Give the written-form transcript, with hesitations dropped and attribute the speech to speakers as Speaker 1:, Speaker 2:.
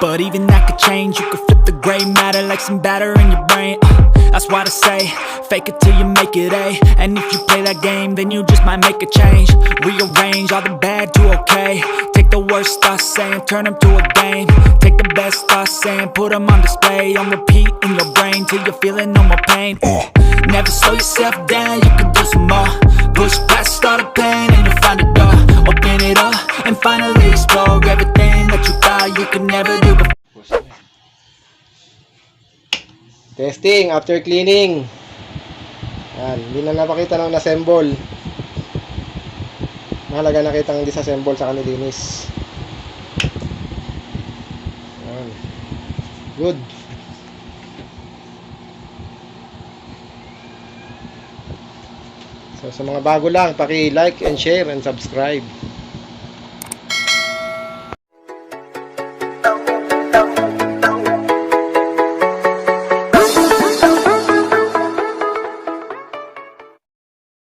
Speaker 1: but even that could change. You could flip the gray matter like some batter in your brain. That's why I say, fake it till you make it A. And if you play that game, then you just might make a change. Rearrange all the bad to okay. Take the worst thoughts saying, turn them to a game. Take the best thoughts saying, put them on display. On repeat in your brain till you're feeling no more pain. Never slow yourself down, you can do some more. Push past all the pain and you'll find a door. Open it up and finally explore everything that you thought you could never do before.
Speaker 2: Testing after cleaning. Yan, hindi na napakita ng assemble. Mahalaga nakita ng disassemble sa kanilinis. Yan. Good. So sa mga bago lang, paki-like and share and subscribe.